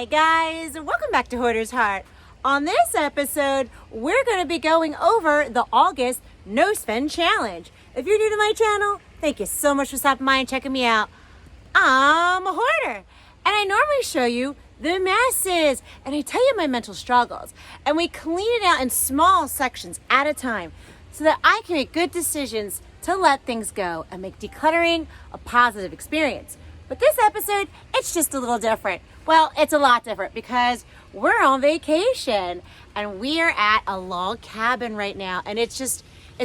Hi guys, welcome back to Hoarders Heart. On this episode, we're going to be going over the August No Spend Challenge. If you're new to my channel, thank you so much for stopping by and checking me out. I'm a hoarder, and I normally show you the messes, and I tell you my mental struggles, and we clean it out in small sections at a time so that I can make good decisions to let things go and make decluttering a positive experience. But this episode, it's just a little different. Well, it's a lot different because we're on vacation and we are at a log cabin right now, and it's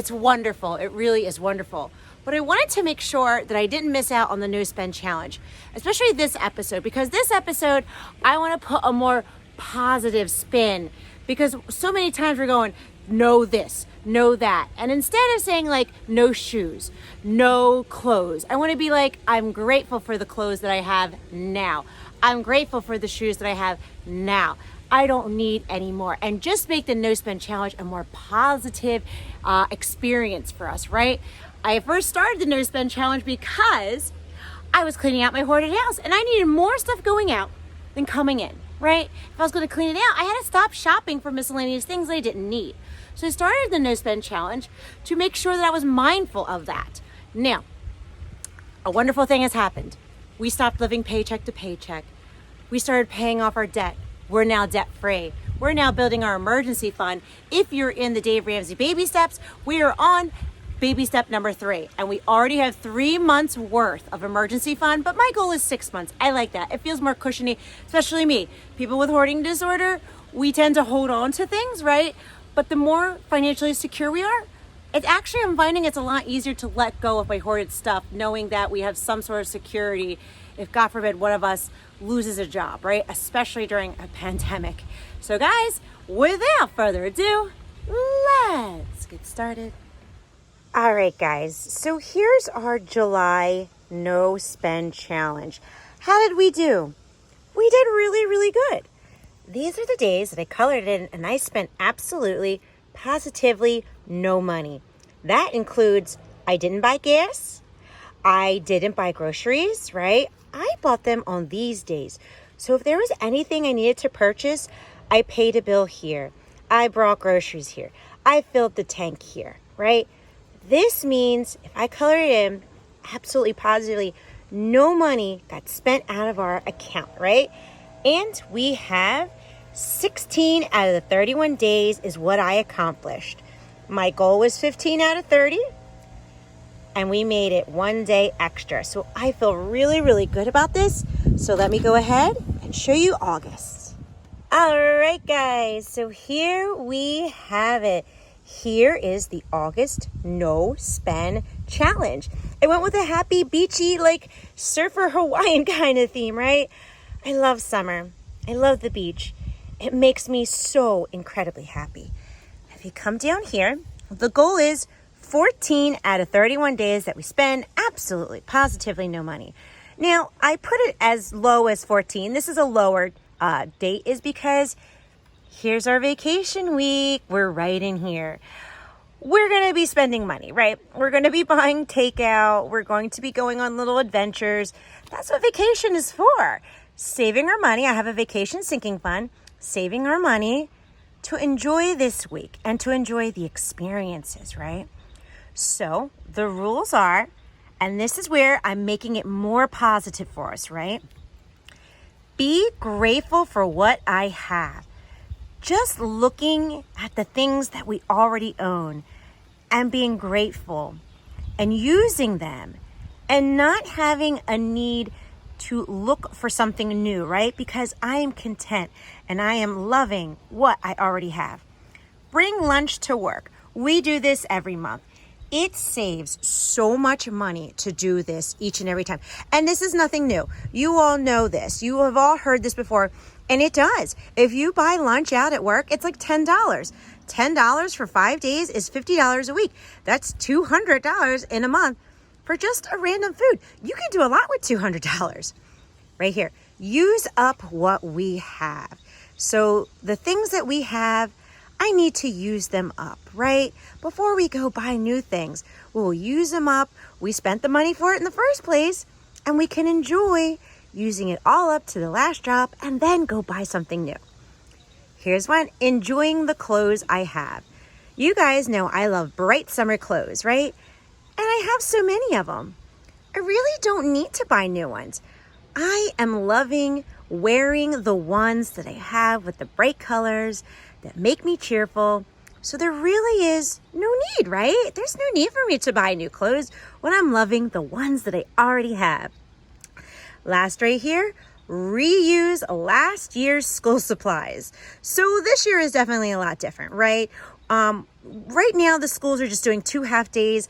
wonderful. It really is wonderful. But I wanted to make sure that I didn't miss out on the No Spend Challenge, especially this episode, because this episode, I want to put a more positive spin, because so many times we're going, no this, no that. And instead of saying like no shoes, no clothes, I want to be like, I'm grateful for the clothes that I have now. I'm grateful for the shoes that I have now. I don't need any more. And just make the No Spend Challenge a more positive experience for us, right? I first started the No Spend Challenge because I was cleaning out my hoarded house and I needed more stuff going out than coming in, right? If I was going to clean it out, I had to stop shopping for miscellaneous things I didn't need. So I started the No Spend Challenge to make sure that I was mindful of that. Now, a wonderful thing has happened. We stopped living paycheck to paycheck. We started paying off our debt. We're now debt free. We're now building our emergency fund. If you're in the Dave Ramsey baby steps, we are on baby step number 3. And we already have 3 months worth of emergency fund, but my goal is 6 months. I like that. It feels more cushiony, especially me. People with hoarding disorder, we tend to hold on to things, right? But the more financially secure we are, I'm finding it's a lot easier to let go of my hoarded stuff, knowing that we have some sort of security if, God forbid, one of us loses a job, right? Especially during a pandemic. So guys, without further ado, let's get started. All right, guys. So here's our July No Spend Challenge. How did we do? We did really, really good. These are the days that I colored in and I spent absolutely, positively no money. That includes I didn't buy gas. I didn't buy groceries, right? I bought them on these days. So if there was anything I needed to purchase, I paid a bill here. I brought groceries here. I filled the tank here, right? This means if I color it in, absolutely positively, no money got spent out of our account, right? And we have 16 out of the 31 days is what I accomplished. My goal was 15 out of 30, and we made it 1 day extra. So I feel really, really good about this. So let me go ahead and show you August. All right, guys. So here we have it. Here is the August No Spend Challenge. I went with a happy, beachy, like surfer Hawaiian kind of theme, right? I love summer. I love the beach. It makes me so incredibly happy. If you come down here, the goal is 14 out of 31 days that we spend absolutely, positively no money. Now, I put it as low as 14. This is a lower date is because here's our vacation week. We're right in here. We're going to be spending money, right? We're going to be buying takeout. We're going to be going on little adventures. That's what vacation is for. Saving our money. I have a vacation sinking fund. Saving our money to enjoy this week and to enjoy the experiences, right? So the rules are, and this is where I'm making it more positive for us, right? Be grateful for what I have. Just looking at the things that we already own and being grateful and using them and not having a need to look for something new, right? Because I am content and I am loving what I already have. Bring lunch to work. We do this every month. It saves so much money to do this each and every time. And this is nothing new. You all know this. You have all heard this before. And it does. If you buy lunch out at work, it's like $10. $10 for 5 days is $50 a week. That's $200 in a month for just a random food. You can do a lot with $200 right here. Use up what we have. So the things that we have, I need to use them up, right? Before we go buy new things, we'll use them up. We spent the money for it in the first place, and we can enjoy using it all up to the last drop, and then go buy something new. Here's one, enjoying the clothes I have. You guys know I love bright summer clothes, right? And I have so many of them. I really don't need to buy new ones. I am loving wearing the ones that I have with the bright colors that make me cheerful. So there really is no need, right? There's no need for me to buy new clothes when I'm loving the ones that I already have. Last right here, reuse last year's school supplies. So this year is definitely a lot different, right? Right now the schools are just doing 2 half days.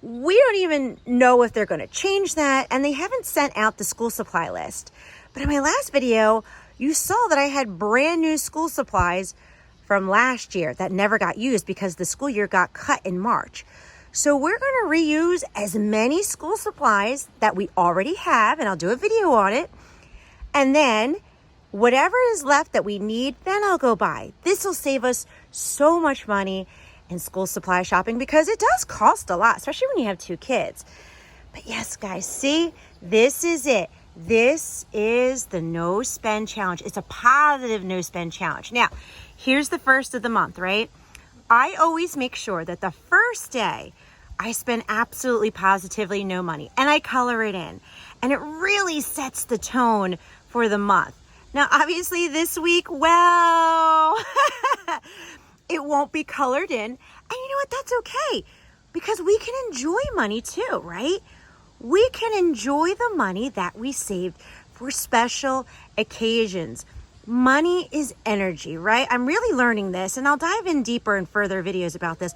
We don't even know if they're going to change that, and they haven't sent out the school supply list. But in my last video, you saw that I had brand new school supplies from last year that never got used because the school year got cut in March. So we're going to reuse as many school supplies that we already have, and I'll do a video on it. And then whatever is left that we need, then I'll go buy. This will save us so much money in school supply shopping because it does cost a lot, especially when you have 2 kids. But yes, guys, see, this is it. This is the no spend challenge. It's a positive no spend challenge. Now, here's the first of the month, right? I always make sure that the first day I spend absolutely positively no money, and I color it in, and it really sets the tone for the month. Now, obviously this week, well, it won't be colored in. And you know what? That's okay, because we can enjoy money too, right? We can enjoy the money that we saved for special occasions. Money is energy, right? I'm really learning this, and I'll dive in deeper in further videos about this.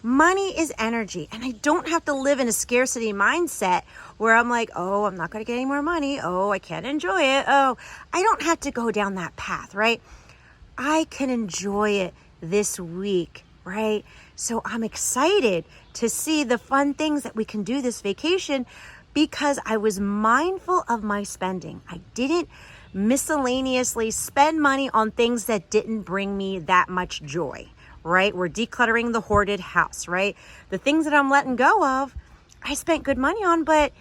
Money is energy, and I don't have to live in a scarcity mindset where I'm like, oh, I'm not going to get any more money. Oh, I can't enjoy it. Oh, I don't have to go down that path, right? I can enjoy it this week, right? So I'm excited to see the fun things that we can do this vacation because I was mindful of my spending. I didn't miscellaneously spend money on things that didn't bring me that much joy, right? We're decluttering the hoarded house, right? The things that I'm letting go of, I spent good money on, but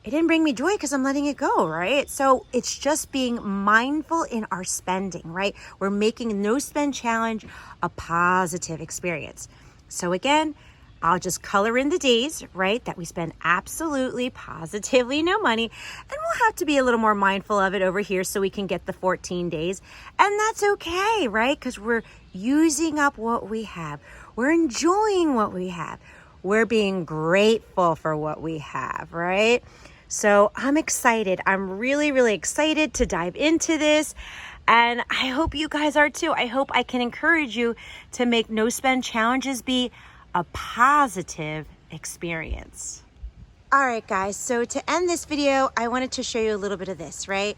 it didn't bring me joy because I'm letting it go, right? So it's just being mindful in our spending, right? We're making no spend challenge a positive experience. So again, I'll just color in the days, right, that we spend absolutely positively no money, and we'll have to be a little more mindful of it over here so we can get the 14 days. And that's okay, right? Because we're using up what we have. We're enjoying what we have. We're being grateful for what we have, right? So I'm excited. I'm really, really excited to dive into this. And I hope you guys are too. I hope I can encourage you to make no spend challenges be a positive experience. All right, guys. So to end this video, I wanted to show you a little bit of this, right?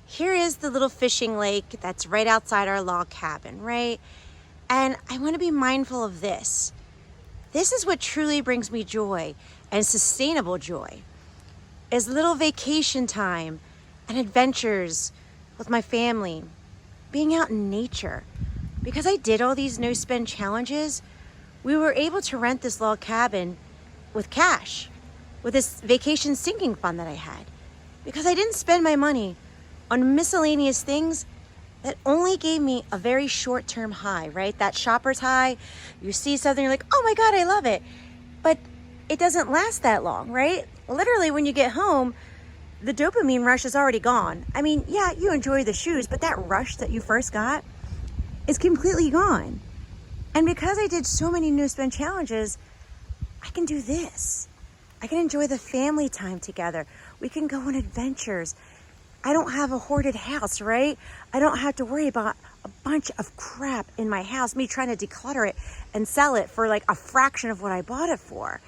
Here is the little fishing lake that's right outside our log cabin, right? And I want to be mindful of this. This is what truly brings me joy and sustainable joy, is little vacation time and adventures with my family, being out in nature. Because I did all these no spend challenges, we were able to rent this log cabin with cash, with this vacation sinking fund that I had, because I didn't spend my money on miscellaneous things that only gave me a very short-term high, right? That shopper's high. You see something, you're like, oh my God, I love it. But it doesn't last that long, right? Literally, when you get home, the dopamine rush is already gone. I mean, yeah, you enjoy the shoes, but that rush that you first got is completely gone. And because I did so many no spend challenges, I can do this. I can enjoy the family time together. We can go on adventures. I don't have a hoarded house, right? I don't have to worry about a bunch of crap in my house, me trying to declutter it and sell it for like a fraction of what I bought it for.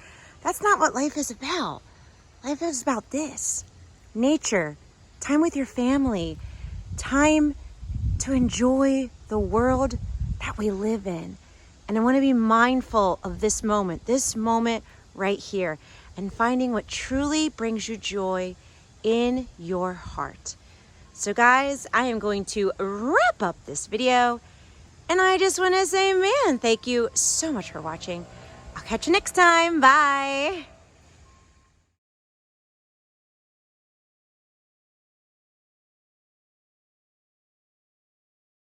That's not what life is about. Life is about this. Nature, time with your family, time to enjoy the world that we live in. And I want to be mindful of this moment right here, and finding what truly brings you joy in your heart. So guys, I am going to wrap up this video, and I just want to say, man, thank you so much for watching. I'll catch you next time. Bye.